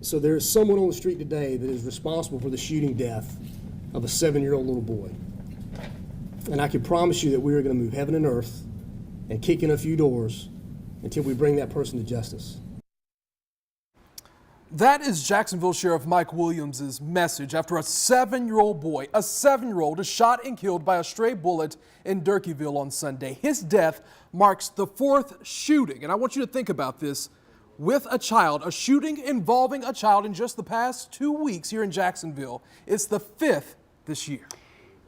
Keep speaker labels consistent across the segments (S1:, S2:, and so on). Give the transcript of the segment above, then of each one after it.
S1: So there is someone on the street today that is responsible for the shooting death of a 7-year-old little boy. And I can promise you that we are going to move heaven and earth and kick in a few doors until we bring that person to justice.
S2: That is Jacksonville Sheriff Mike Williams' message after a 7-year-old boy, is shot and killed by a stray bullet in Durkeeville on Sunday. His death marks the 4th shooting, and I want you to think about this, with a child, a shooting involving a child in just the past 2 weeks here in Jacksonville. It's the 5th this year.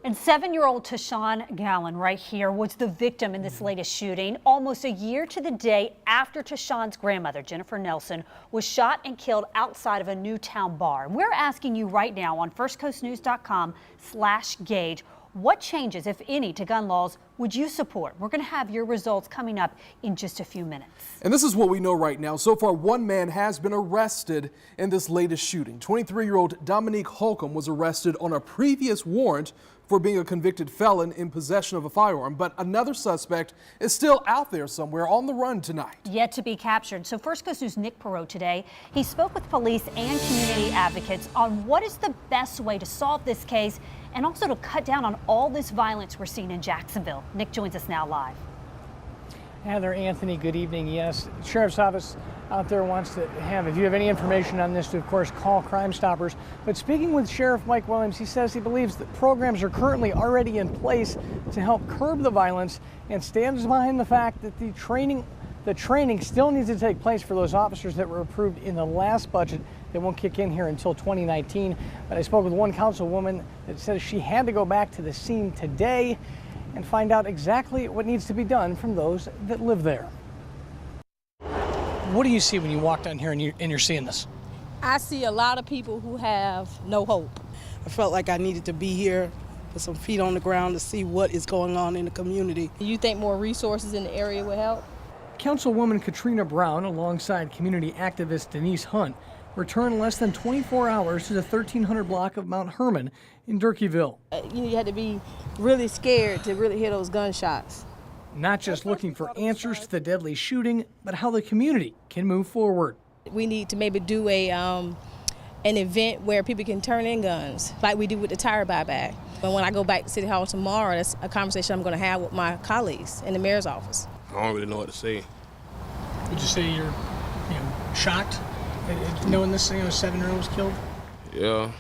S3: And 7-year-old Tashawn Gallen right here was the victim in this latest shooting, almost a year to the day after Tashawn's grandmother, Jennifer Nelson, was shot and killed outside of a Newtown bar. We're asking you right now on firstcoastnews.com/gauge, what changes, if any, to gun laws would you support? We're going to have your results coming up in just a few minutes.
S2: And this is what we know right now. So far, one man has been arrested in this latest shooting. 23-year-old Dominique Holcomb was arrested on a previous warrant for being a convicted felon in possession of a firearm. But another suspect is still out there somewhere on the run tonight.
S3: Yet to be captured. So First Coast News' Nick Perot today, he spoke with police and community advocates on what is the best way to solve this case and also to cut down on all this violence we're seeing in Jacksonville. Nick joins us now live.
S4: Heather, Anthony, good evening. Yes, Sheriff's Office out there wants to have, if you have any information on this, to of course call Crime Stoppers. But speaking with Sheriff Mike Williams, he says he believes that programs are currently already in place to help curb the violence and stands behind the fact that the training still needs to take place for those officers that were approved in the last budget. They won't kick in here until 2019. But I spoke with one councilwoman that says she had to go back to the scene today and find out exactly what needs to be done from those that live there. What do you see when you walk down here and you're seeing this?
S5: I see a lot of people who have no hope.
S6: I felt like I needed to be here with some feet on the ground to see what is going on in the community.
S5: You think more resources in the area would help?
S4: Councilwoman Katrina Brown, alongside community activist Denise Hunt, returned less than 24 hours to the 1300 block of Mount Herman in Durkeeville.
S5: You had to be really scared to really hear those gunshots.
S4: Not just looking for answers to the deadly shooting, but how the community can move forward.
S5: We need to maybe do an event where people can turn in guns, like we do with the tire buyback. But when I go back to City Hall tomorrow, that's a conversation I'm going to have with my colleagues in the mayor's office.
S7: I don't really know what to say.
S4: Would you say you're shocked knowing this 7-year-old was killed?
S7: Yeah.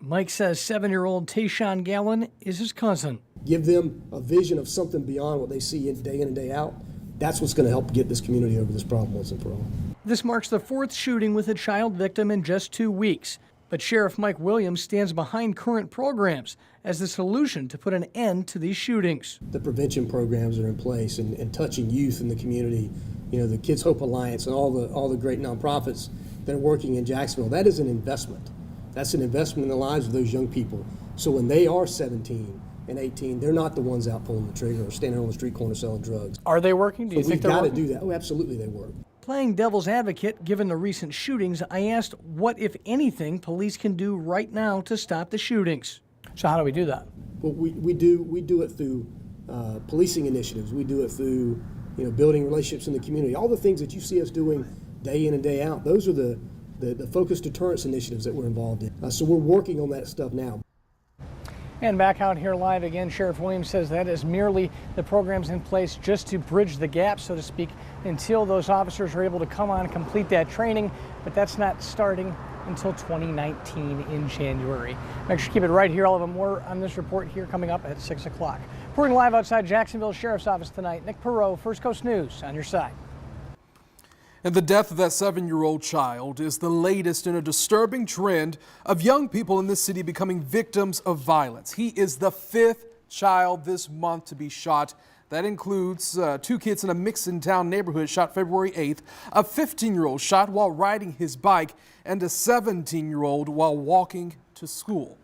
S4: Mike says 7-year-old Tashawn Gallen is his cousin.
S1: Give them a vision of something beyond what they see day in and day out. That's what's going to help get this community over this problem once and for all.
S4: This marks the 4th shooting with a child victim in just 2 weeks. But Sheriff Mike Williams stands behind current programs as the solution to put an end to these shootings.
S1: The prevention programs are in place and touching youth in the community. You know, the Kids Hope Alliance and all the great nonprofits that are working in Jacksonville. That is an investment. That's an investment in the lives of those young people. So when they are 17 and 18, they're not the ones out pulling the trigger or standing on the street corner selling drugs.
S4: Are they working? Do you think they're working?
S1: We've got to do that. Oh, absolutely they work.
S4: Playing devil's advocate, given the recent shootings, I asked what, if anything, police can do right now to stop the shootings. So how do we do that?
S1: Well, we do it through policing initiatives. We do it through building relationships in the community. All the things that you see us doing day in and day out, those are the focused deterrence initiatives that we're involved in. So we're working on that stuff now.
S4: And back out here live again, Sheriff Williams says that is merely the programs in place just to bridge the gap, so to speak, until those officers are able to come on and complete that training. But that's not starting until 2019 in January. Make sure to keep it right here. I'll have more on this report here coming up at 6 o'clock. Reporting live outside Jacksonville Sheriff's Office tonight, Nick Perot, First Coast News, on your side.
S2: And the death of that 7-year-old child is the latest in a disturbing trend of young people in this city becoming victims of violence. He is the 5th child this month to be shot. That includes 2 kids in a Mixontown neighborhood shot February 8th, a 15-year-old shot while riding his bike, and a 17-year-old while walking to school.